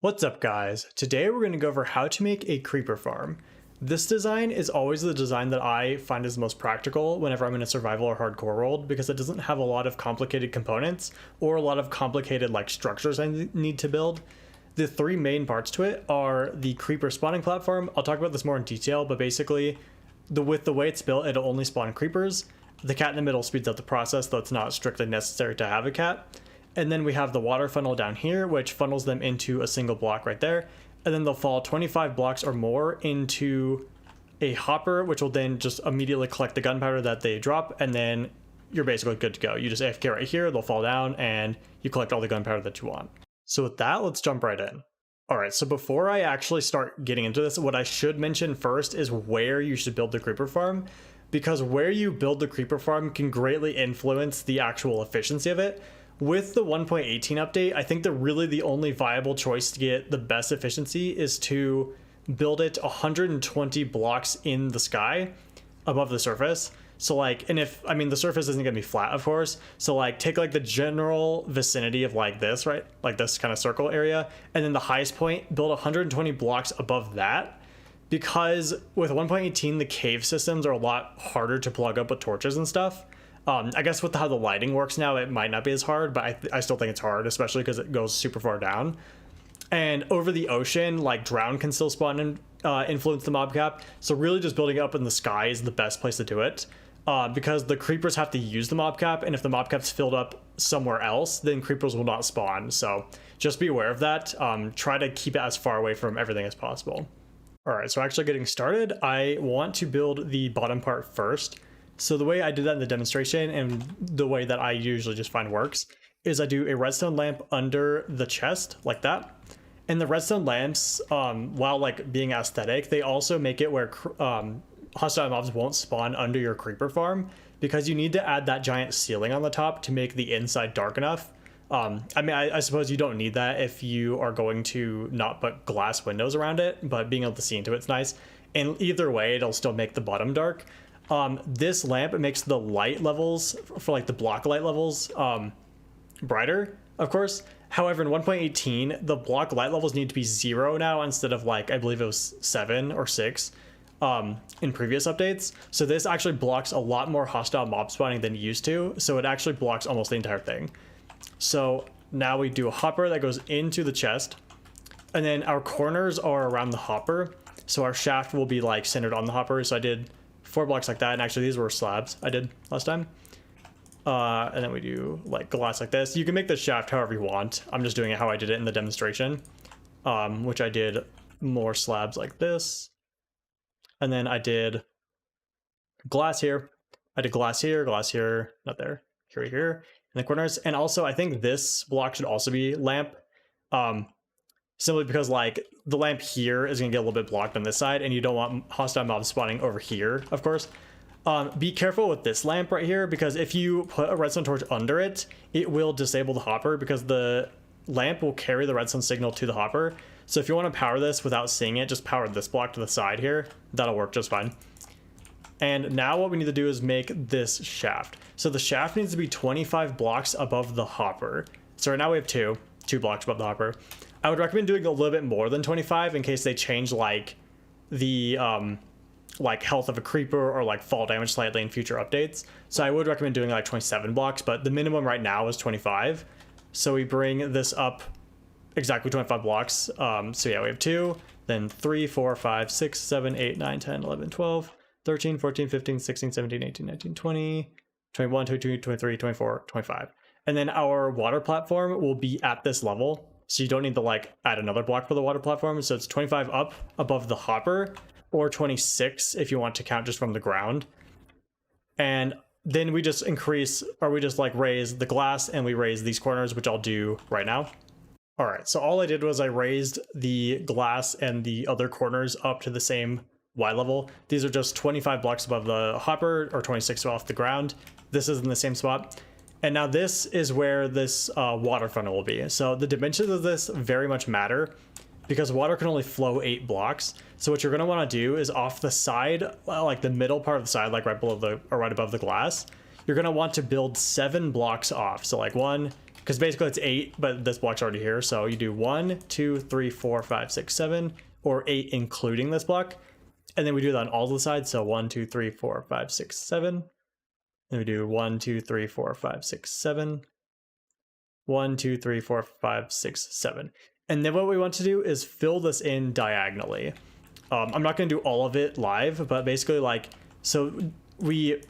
What's up guys? Today we're going to go over how to make a creeper farm. This design is always the design that I find is the most practical whenever I'm in a survival or hardcore world because it doesn't have a lot of complicated components or a lot of complicated structures I need to build. The three main parts to it are the creeper spawning platform. I'll talk about this more in detail, but basically with the way it's built, it'll only spawn creepers. The cat in the middle speeds up the process, though it's not strictly necessary to have a cat. And then we have the water funnel down here, which funnels them into a single block right there. And then they'll fall 25 blocks or more into a hopper, which will then just immediately collect the gunpowder that they drop. And then you're basically good to go. You just AFK right here, they'll fall down and you collect all the gunpowder that you want. So with that, let's jump right in. All right, so before I actually start getting into this, what I should mention first is where you should build the creeper farm, because where you build the creeper farm can greatly influence the actual efficiency of it. With the 1.18 update, I think that really the only viable choice to get the best efficiency is to build it 120 blocks in the sky above the surface. So the surface isn't gonna be flat, of course. So take the general vicinity of this, right? Like this kind of circle area. And then the highest point, build 120 blocks above that. Because with 1.18, the cave systems are a lot harder to plug up with torches and stuff. I guess with how the lighting works now, it might not be as hard, but I still think it's hard, especially because it goes super far down. And over the ocean, drown can still spawn and influence the mob cap. So really just building it up in the sky is the best place to do it. Because the creepers have to use the mob cap, and if the mob cap's filled up somewhere else, then creepers will not spawn. So just be aware of that. Try to keep it as far away from everything as possible. All right, so actually getting started, I want to build the bottom part first. So the way I did that in the demonstration and the way that I usually just find works is I do a redstone lamp under the chest like that. And the redstone lamps, while being aesthetic, they also make it where hostile mobs won't spawn under your creeper farm, because you need to add that giant ceiling on the top to make the inside dark enough. I suppose you don't need that if you are going to not put glass windows around it, but being able to see into it's nice. And either way, it'll still make the bottom dark. This lamp, it makes the light levels for the block light levels brighter, of course. However, in 1.18, the block light levels need to be 0 now instead of I believe it was 7 or 6 in previous updates. So this actually blocks a lot more hostile mob spawning than it used to. So it actually blocks almost the entire thing. So now we do a hopper that goes into the chest, and then our corners are around the hopper. So our shaft will be centered on the hopper. So I did 4 blocks like that, and actually these were slabs I did last time. And then we do glass like this. You can make the shaft however you want. I'm just doing it how I did it in the demonstration, which I did more slabs like this. And then I did glass here. I did glass here, not there, here, in the corners. And also I think this block should also be lamp. Simply because the lamp here is gonna get a little bit blocked on this side, and you don't want hostile mobs spawning over here, of course. Be careful with this lamp right here, because if you put a redstone torch under it, it will disable the hopper, because the lamp will carry the redstone signal to the hopper. So if you want to power this without seeing it, just power this block to the side here. That'll work just fine. And now what we need to do is make this shaft. So the shaft needs to be 25 blocks above the hopper. So right now we have two blocks above the hopper. I would recommend doing a little bit more than 25 in case they change the health of a creeper or fall damage slightly in future updates. So I would recommend doing 27 blocks, but the minimum right now is 25. So we bring this up exactly 25 blocks. So yeah, we have 2, then 3, 4, 5, 6, 7, 8, 9, 10, 11, 12, 13, 14, 15, 16, 17, 18, 19, 20, 21, 22, 23, 24, 25. And then our water platform will be at this level. So you don't need to add another block for the water platform. So it's 25 up above the hopper, or 26 if you want to count just from the ground. And then we just increase, or we just raise the glass, and we raise these corners, which I'll do right now. All right, so all I did was I raised the glass and the other corners up to the same Y level. These are just 25 blocks above the hopper, or 26 off the ground. This is in the same spot. And now this is where this water funnel will be. So the dimensions of this very much matter, because water can only flow 8 blocks. So what you're gonna wanna do is off the side, the middle part of the side, right below right above the glass, you're gonna want to build 7 blocks off. So 1, because basically it's 8, but this block's already here. So you do 1, 2, 3, 4, 5, 6, 7, or 8 including this block. And then we do that on all the sides. So 1, 2, 3, 4, 5, 6, 7. Then we do 1, 2, 3, 4, 5, 6, 7. 1, 2, 3, 4, 5, 6, 7. And then what we want to do is fill this in diagonally. I'm not going to do all of it live, but basically like, so we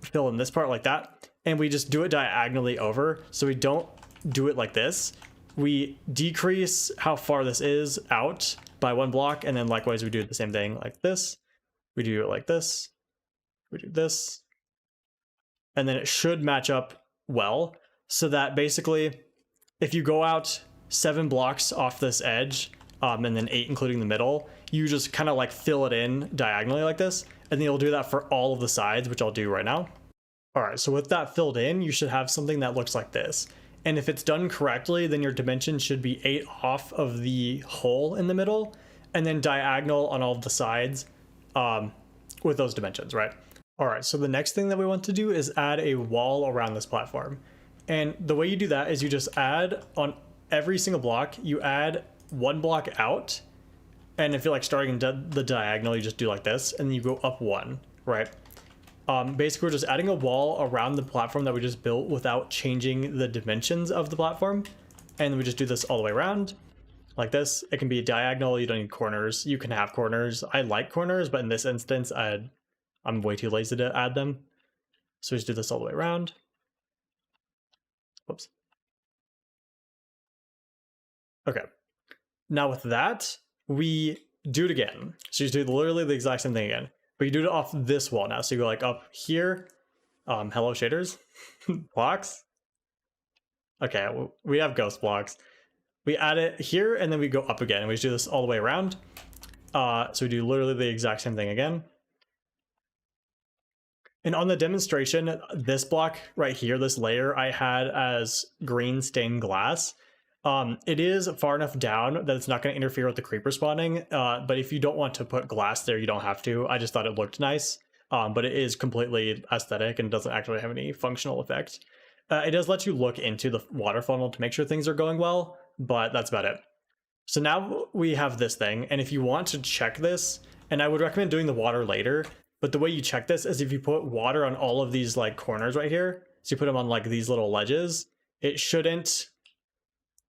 fill in this part like that, and we just do it diagonally over. So we don't do it like this. We decrease how far this is out by 1 block, and then likewise we do the same thing like this. We do it like this. We do this. And then it should match up well, so that basically if you go out 7 blocks off this edge, and then 8 including the middle, you just kind of like fill it in diagonally like this, and then you'll do that for all of the sides, which I'll do right now. All right, so with that filled in, you should have something that looks like this. And if it's done correctly, then your dimension should be 8 off of the hole in the middle, and then diagonal on all of the sides with those dimensions, right? All right, so the next thing that we want to do is add a wall around this platform. And the way you do that is you just add on every single block, you add 1 block out. And if you're like starting the diagonal, you just do like this, and then you go up 1, right? Basically, we're just adding a wall around the platform that we just built without changing the dimensions of the platform. And we just do this all the way around like this. It can be a diagonal. You don't need corners. You can have corners. I like corners, but in this instance, I'm way too lazy to add them. So we just do this all the way around. Whoops. Okay. Now with that, we do it again. So you do literally the exact same thing again. But you do it off this wall now. So you go like up here. Hello shaders. Blocks. Okay, we have ghost blocks. We add it here, and then we go up again. And we just do this all the way around. So we do literally the exact same thing again. And on the demonstration, this block right here, this layer, I had as green stained glass. It is far enough down that it's not going to interfere with the creeper spawning, but if you don't want to put glass there, you don't have to. I just thought it looked nice, but it is completely aesthetic and doesn't actually have any functional effect. It does let you look into the water funnel to make sure things are going well, but that's about it. So now we have this thing, and if you want to check this, and I would recommend doing the water later, but the way you check this is if you put water on all of these like corners right here, so you put them on like these little ledges, it shouldn't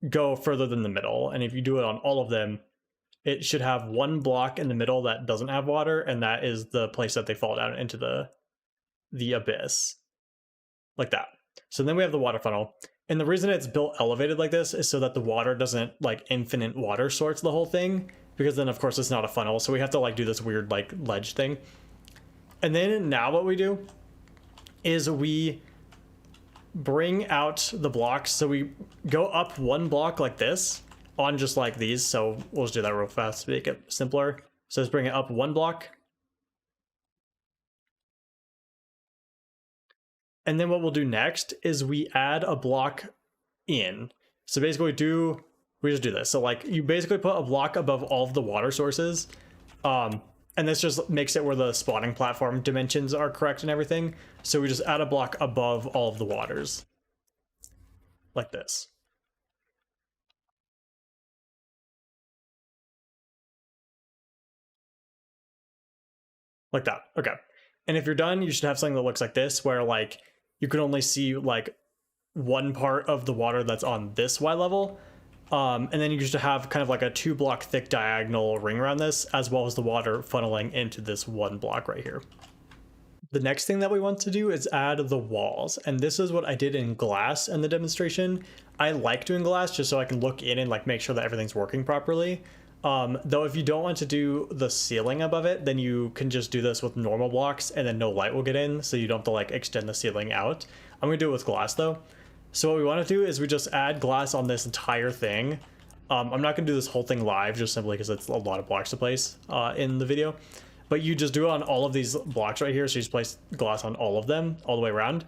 go further than the middle. And if you do it on all of them, it should have 1 block in the middle that doesn't have water, and that is the place that they fall down into the abyss. Like that. So then we have the water funnel. And the reason it's built elevated like this is so that the water doesn't like infinite water sorts the whole thing, because then of course it's not a funnel. So we have to like do this weird like ledge thing. And then now what we do is we bring out the blocks. So we go up 1 block like this on just like these. So we'll just do that real fast to make it simpler. So let's bring it up 1 block. And then what we'll do next is we add a block in. So basically we just do this. So like you basically put a block above all of the water sources. And this just makes it where the spawning platform dimensions are correct and everything. So we just add a block above all of the waters. Like this. Like that. Okay. And if you're done, you should have something that looks like this, where like you can only see like 1 part of the water that's on this Y level. And then you just have kind of like a 2 block thick diagonal ring around this, as well as the water funneling into this 1 block right here. The next thing that we want to do is add the walls. And this is what I did in glass in the demonstration. I like doing glass just so I can look in and like make sure that everything's working properly. Though if you don't want to do the ceiling above it, then you can just do this with normal blocks and then no light will get in, so you don't have to like extend the ceiling out. I'm gonna do it with glass though. So what we want to do is we just add glass on this entire thing. I'm not gonna do this whole thing live just simply because it's a lot of blocks to place in the video. But you just do it on all of these blocks right here. So you just place glass on all of them all the way around.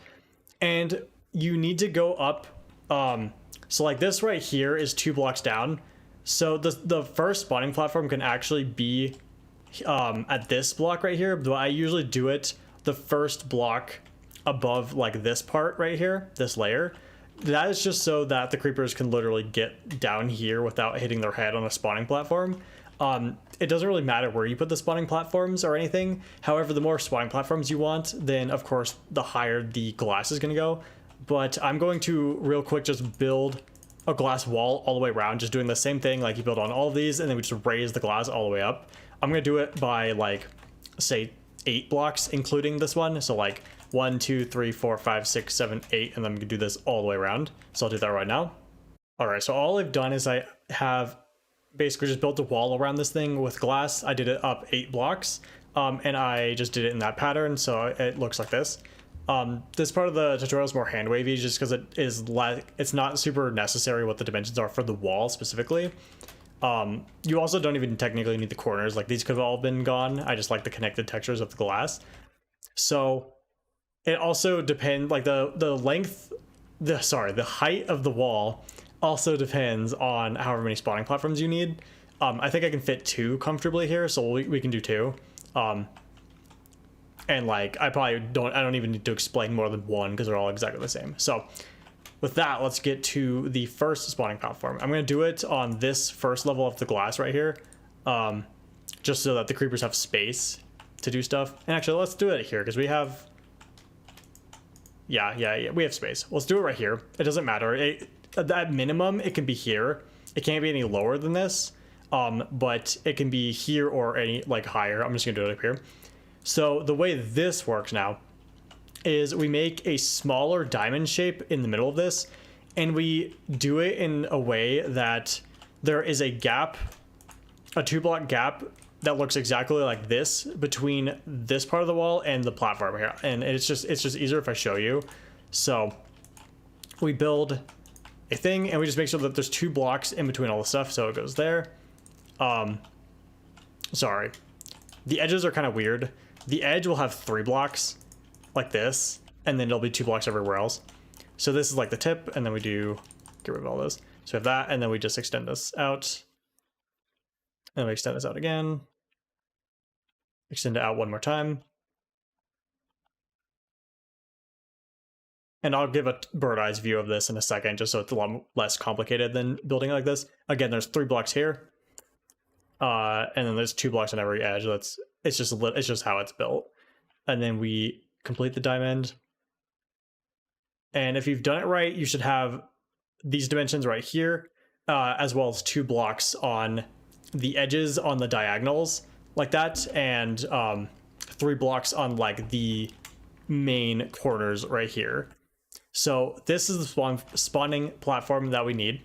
And you need to go up. So like this right here is 2 blocks down. So the first spawning platform can actually be at this block right here. But I usually do it the first block above like this part right here, this layer. that is just so that the creepers can literally get down here without hitting their head on a spawning platform. It doesn't really matter where you put the spawning platforms or anything. However, the more spawning platforms you want, then of course the higher the glass is going to go. But I'm going to real quick just build a glass wall all the way around, just doing the same thing like you build on all of these, and then we just raise the glass all the way up. I'm going to do it by like, say 8 blocks, including this one. So like 1, 2, 3, 4, 5, 6, 7, 8, and then I'm gonna do this all the way around. So I'll do that right now. All right, so all I've done is I have basically just built a wall around this thing with glass. I did it up 8 blocks, and I just did it in that pattern, so it looks like this. This part of the tutorial is more hand wavy just because it is like, it's not super necessary what the dimensions are for the wall specifically. You also don't even technically need the corners, like these could have all been gone. I just like the connected textures of the glass. So it also depends, like the length, the height of the wall also depends on however many spawning platforms you need. I think I can fit 2 comfortably here, so we can do 2. And like, I don't even need to explain more than 1 because they're all exactly the same. So with that, let's get to the first spawning platform. I'm going to do it on this first level of the glass right here, just so that the creepers have space to do stuff. And actually, let's do it here because we have, yeah, we have space. Let's do it right here. It doesn't matter. At minimum, it can be here. It can't be any lower than this, but it can be here or any like higher. I'm just going to do it up here. So the way this works now is we make a smaller diamond shape in the middle of this, and we do it in a way that there is a gap, a 2-block gap that looks exactly like this between this part of the wall and the platform here. And it's just easier if I show you. So we build a thing and we just make sure that there's 2 blocks in between all the stuff. So it goes there. Sorry. The edges are kind of weird. The edge will have 3 blocks like this, and then there'll be 2 blocks everywhere else. So this is like the tip, and then we do get rid of all this. So we have that, and then we just extend this out. And then we extend this out again. Extend it out one more time. And I'll give a bird's eye view of this in a second, just so it's a lot less complicated than building it like this. Again, there's 3 blocks here. And then there's 2 blocks on every edge. It's just how it's built. And then we complete the diamond. And if you've done it right, you should have these dimensions right here, as well as 2 blocks on the edges on the diagonals like that, and 3 blocks on like the main corners right here. So this is the spawning platform that we need.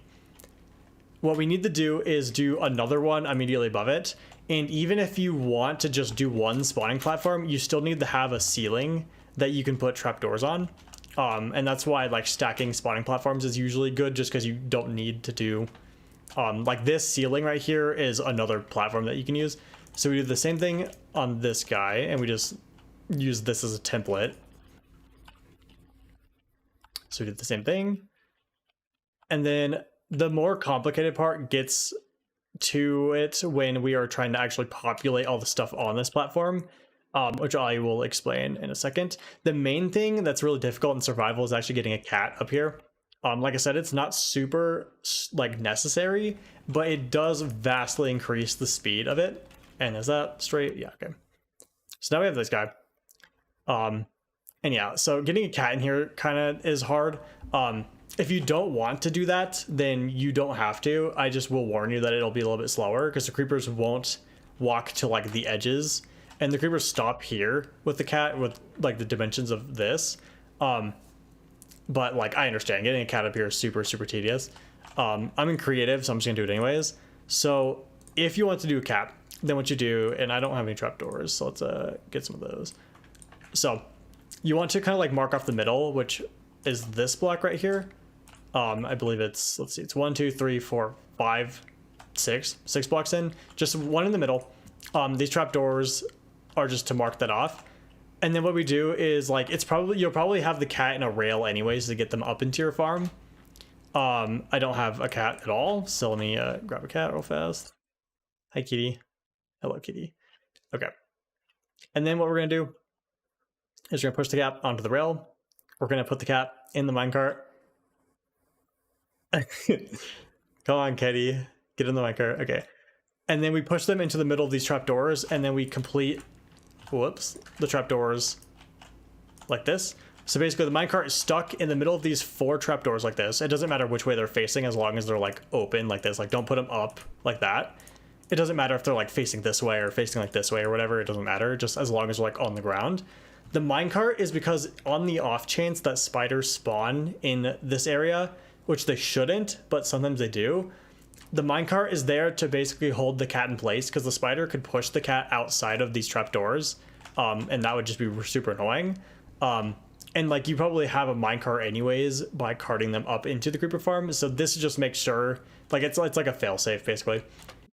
What we need to do is do another one immediately above it. And even if you want to just do 1 spawning platform, you still need to have a ceiling that you can put trapdoors on. And that's why like stacking spawning platforms is usually good, just because you don't need to do, like this ceiling right here is another platform that you can use. So we do the same thing on this guy, and we just use this as a template. So we did the same thing. And then the more complicated part gets to it when we are trying to actually populate all the stuff on this platform, which I will explain in a second. The main thing that's really difficult in survival is actually getting a cat up here. Like I said, it's not super like necessary, but it does vastly increase the speed of it. And is that straight? Yeah, okay. So now we have this guy. And yeah, so getting a cat in here kind of is hard. If you don't want to do that, then you don't have to. I just will warn you that it'll be a little bit slower because the creepers won't walk to like the edges, and the creepers stop here with the cat with like the dimensions of this. But like, I understand getting a cat up here is super tedious. I'm in creative, so I'm just gonna do it anyways. So if you want to do a cat, then what you do, and I don't have any trapdoors, so let's get some of those. So you want to kind of like mark off the middle, which is this block right here. I believe it's, let's see, it's 1, 2, 3, 4, 5, 6 blocks in, just 1 in the middle. These trapdoors are just to mark that off. And then what we do is like, you'll probably have the cat in a rail anyways to get them up into your farm. I don't have a cat at all, so let me grab a cat real fast. Hi, kitty. Hello, kitty. Okay. And then what we're gonna do is we're gonna push the cat onto the rail. We're gonna put the cat in the minecart. Come on, Kitty. Get in the minecart. Okay. And then we push them into the middle of these trapdoors, and then we complete, whoops, the trapdoors like this. So basically the minecart is stuck in the middle of these 4 trapdoors like this. It doesn't matter which way they're facing as long as they're like open like this. Like don't put them up like that. It doesn't matter if they're like facing this way or facing like this way or whatever. It doesn't matter, just as long as they're like on the ground. The minecart is because on the off chance that spiders spawn in this area, which they shouldn't, but sometimes they do, the minecart is there to basically hold the cat in place because the spider could push the cat outside of these trapdoors, and that would just be super annoying. And like you probably have a minecart anyways by carting them up into the creeper farm, so this just makes sure, like it's like a failsafe basically.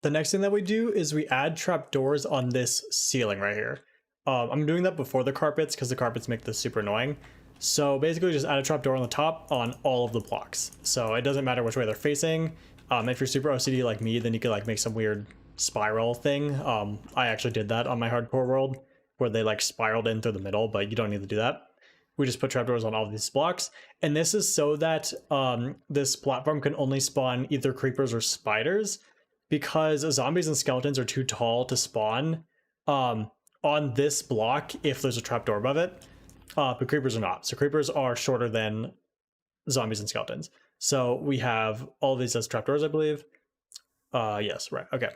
The next thing that we do is we add trapdoors on this ceiling right here. I'm doing that before the carpets because the carpets make this super annoying. So basically just add a trapdoor on the top on all of the blocks. So it doesn't matter which way they're facing. If you're super OCD like me, then you could like make some weird spiral thing. I actually did that on my hardcore world where they like spiraled in through the middle, but you don't need to do that. We just put trapdoors on all of these blocks. And this is so that this platform can only spawn either creepers or spiders, because zombies and skeletons are too tall to spawn on this block if there's a trapdoor above it. But creepers are not. So creepers are shorter than zombies and skeletons. So we have all of these as trapdoors, I believe. Yes, right. Okay.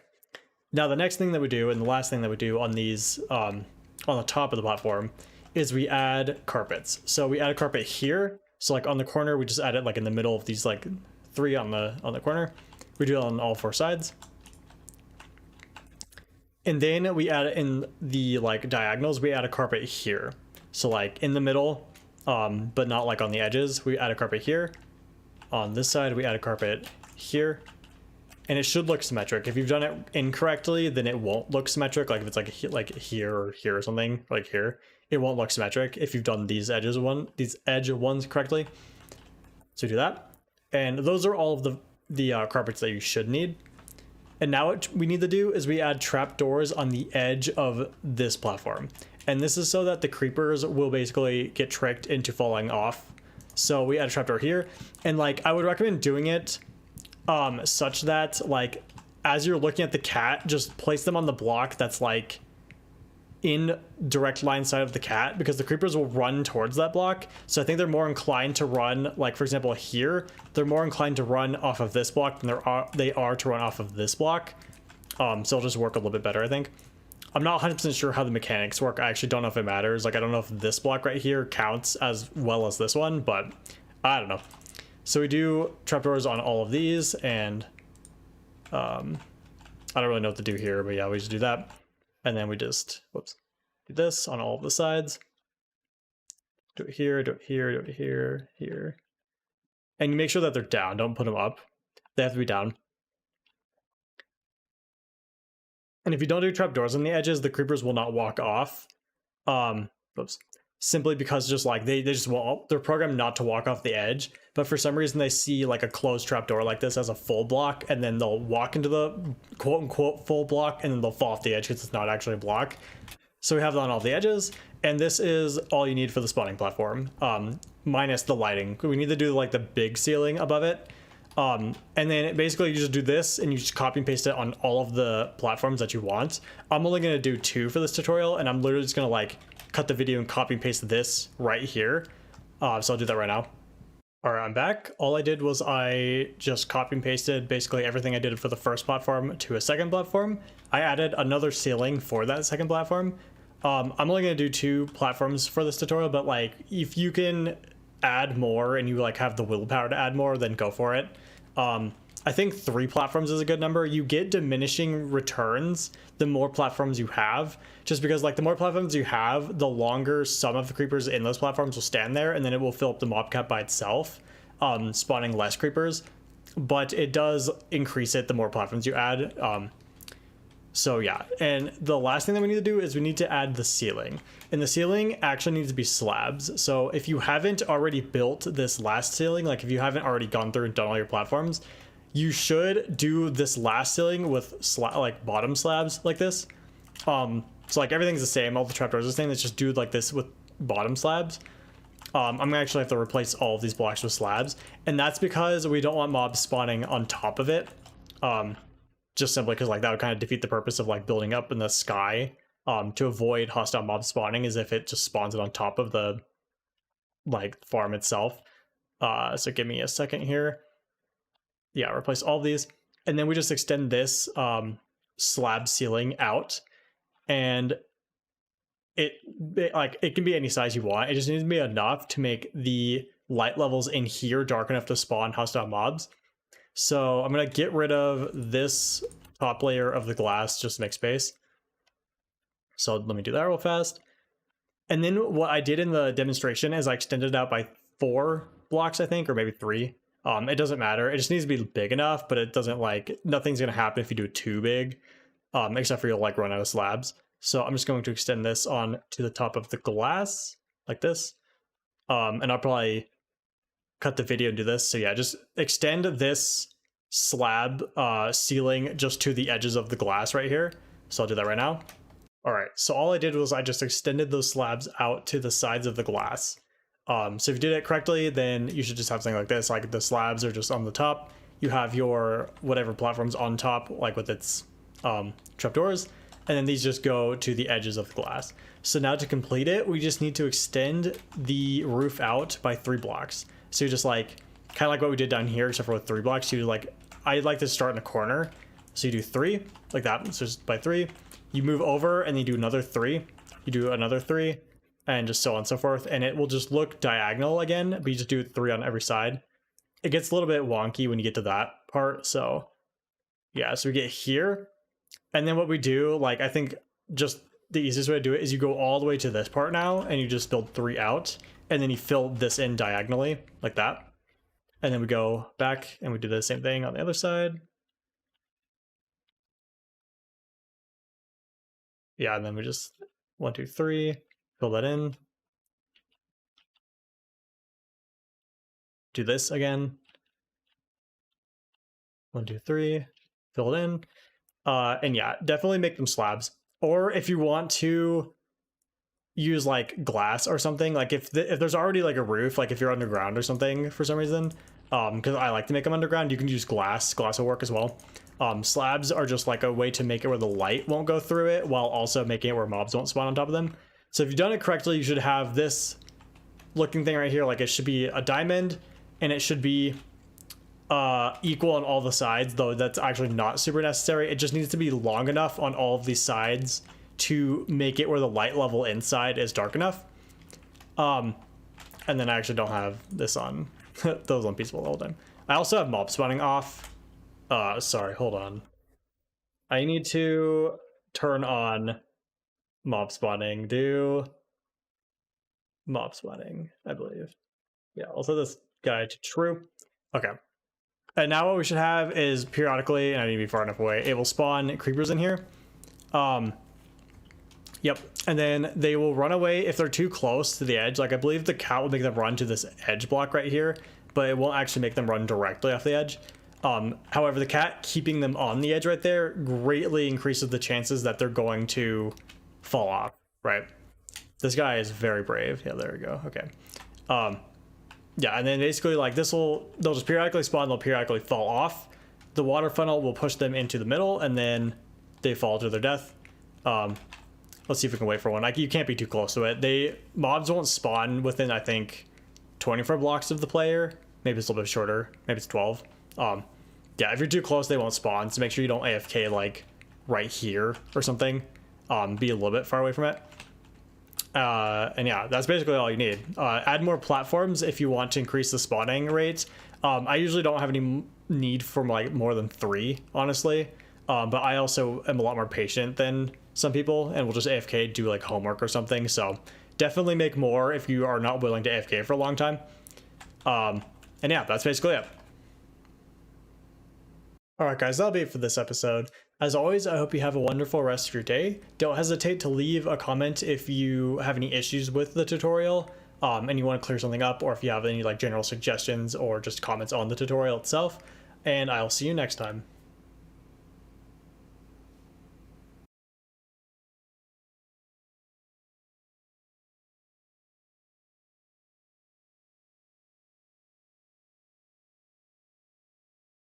Now the next thing that we do, and the last thing that we do on these, on the top of the platform, is we add carpets. So we add a carpet here. So like on the corner, we just add it like in the middle of these like 3 on the corner. We do it on all 4 sides. And then we add it in the like diagonals, we add a carpet here. So like in the middle, but not like on the edges, we add a carpet here. On this side, we add a carpet here. And it should look symmetric. If you've done it incorrectly, then it won't look symmetric. Like if it's like here or here or something, like here, it won't look symmetric if you've done these edge ones correctly. So do that. And those are all of the carpets that you should need. And now what we need to do is we add trapdoors on the edge of this platform. And this is so that the creepers will basically get tricked into falling off. So we add a trapdoor here. And like, I would recommend doing it such that like, as you're looking at the cat, just place them on the block that's like in direct line sight of the cat, because the creepers will run towards that block. So I think they're more inclined to run, like for example here, they're more inclined to run off of this block than they are to run off of this block. So it'll just work a little bit better, I think. I'm not 100% sure how the mechanics work. I actually don't know if it matters. Like I don't know if this block right here counts as well as this one, but I don't know. So we do trapdoors on all of these, and I don't really know what to do here, but yeah, we just do that. And then we just, whoops, do this on all of the sides. Do it here, do it here, do it here, here. And you make sure that they're down, don't put them up. They have to be down. And if you don't do trapdoors on the edges, the creepers will not walk off. Whoops. Simply because just like they just won't, they're programmed not to walk off the edge, but for some reason they see like a closed trapdoor like this as a full block, and then they'll walk into the quote unquote full block, and then they'll fall off the edge because it's not actually a block. So we have that on all the edges, and this is all you need for the spawning platform, minus the lighting. We need to do like the big ceiling above it. And then basically you just do this and you just copy and paste it on all of the platforms that you want. I'm only going to do 2 for this tutorial, and I'm literally just going to like cut the video and copy and paste this right here. So I'll do that right now. All right, I'm back. All I did was I just copy and pasted basically everything I did for the first platform to a second platform. I added another ceiling for that second platform. I'm only going to do 2 platforms for this tutorial, but like if you can add more and you like have the willpower to add more, then go for it. I think 3 platforms is a good number. You get diminishing returns the more platforms you have, just because like the more platforms you have, the longer some of the creepers in those platforms will stand there, and then it will fill up the mob cap by itself, spawning less creepers. But it does increase it the more platforms you add. So yeah, and the last thing that we need to do is we need to add the ceiling. And the ceiling actually needs to be slabs. So if you haven't already built this last ceiling, like if you haven't already gone through and done all your platforms, you should do this last ceiling with like bottom slabs like this. So like everything's the same, all the trapdoors are the same, let's just do like this with bottom slabs. I'm gonna actually have to replace all of these blocks with slabs, and that's because we don't want mobs spawning on top of it. Just simply because like that would kind of defeat the purpose of like building up in the sky. To avoid hostile mob spawning is if it just spawns it on top of the like farm itself. So give me a second here. Yeah, replace all these, and then we just extend this slab ceiling out, and it can be any size you want. It just needs to be enough to make the light levels in here dark enough to spawn hostile mobs. So I'm gonna get rid of this top layer of the glass just to make space. So let me do that real fast. And then what I did in the demonstration is I extended it out by 4 blocks, I think, or maybe 3. It doesn't matter. It just needs to be big enough, but it doesn't like, nothing's gonna happen if you do it too big, except for you'll like run out of slabs. So I'm just going to extend this on to the top of the glass like this. And I'll probably cut the video and do this. So yeah, just extend this slab ceiling just to the edges of the glass right here. So I'll do that right now. All right, so all I did was I just extended those slabs out to the sides of the glass. So if you did it correctly, then you should just have something like this, like the slabs are just on the top. You have your whatever platforms on top, like with its trapdoors, and then these just go to the edges of the glass. So now to complete it, we just need to extend the roof out by 3 blocks. So you just like, kind of like what we did down here, except for with 3 blocks, you do like, I'd like to start in a corner. So you do 3, like that, so just by 3. You move over and then you do another 3. You do another 3. And just so on and so forth, and it will just look diagonal again, but you just do 3 on every side. It gets a little bit wonky when you get to that part, so yeah, so we get here, and then what we do, like I think just the easiest way to do it is you go all the way to this part now, and you just build 3 out, and then you fill this in diagonally, like that. And then we go back, and we do the same thing on the other side. Yeah, and then we just 1, 2, 3. Fill that in. Do this again. 1, 2, 3. Fill it in. And yeah, definitely make them slabs. Or if you want to use like glass or something, like if there's already like a roof, like if you're underground or something for some reason, because I like to make them underground, you can use glass. Glass will work as well. Slabs are just like a way to make it where the light won't go through it while also making it where mobs won't spawn on top of them. So if you've done it correctly, you should have this looking thing right here, like it should be a diamond, and it should be equal on all the sides, though that's actually not super necessary. It just needs to be long enough on all of these sides to make it where the light level inside is dark enough. And then I actually don't have this on. Those on peaceful the whole time. I also have mob spawning off. Sorry, hold on. I need to turn on mob spawning. Do mob spawning, I believe. Yeah, also this guy to true. Okay. And now what we should have is periodically, and I need to be far enough away, it will spawn creepers in here. Yep. And then they will run away if they're too close to the edge. Like I believe the cat will make them run to this edge block right here, but it won't actually make them run directly off the edge. However, the cat keeping them on the edge right there greatly increases the chances that they're going to fall off, right? This guy is very brave. Yeah, there we go. Okay. Yeah, and then basically like they'll just periodically spawn, they'll periodically fall off. The water funnel will push them into the middle, and then they fall to their death. Let's see if we can wait for one. Like you can't be too close to it. Mobs won't spawn within, I think, 24 blocks of the player. Maybe it's a little bit shorter. Maybe it's 12. Yeah, if you're too close, they won't spawn. So make sure you don't AFK like right here or something. Be a little bit far away from it. And yeah, that's basically all you need. Add more platforms if you want to increase the spawning rates. I usually don't have any need for like more than 3, honestly. But I also am a lot more patient than some people and will just AFK, do like homework or something. So definitely make more if you are not willing to AFK for a long time. And yeah, that's basically it. Alright guys, that'll be it for this episode. As always, I hope you have a wonderful rest of your day. Don't hesitate to leave a comment if you have any issues with the tutorial, and you want to clear something up, or if you have any like general suggestions or just comments on the tutorial itself. And I'll see you next time.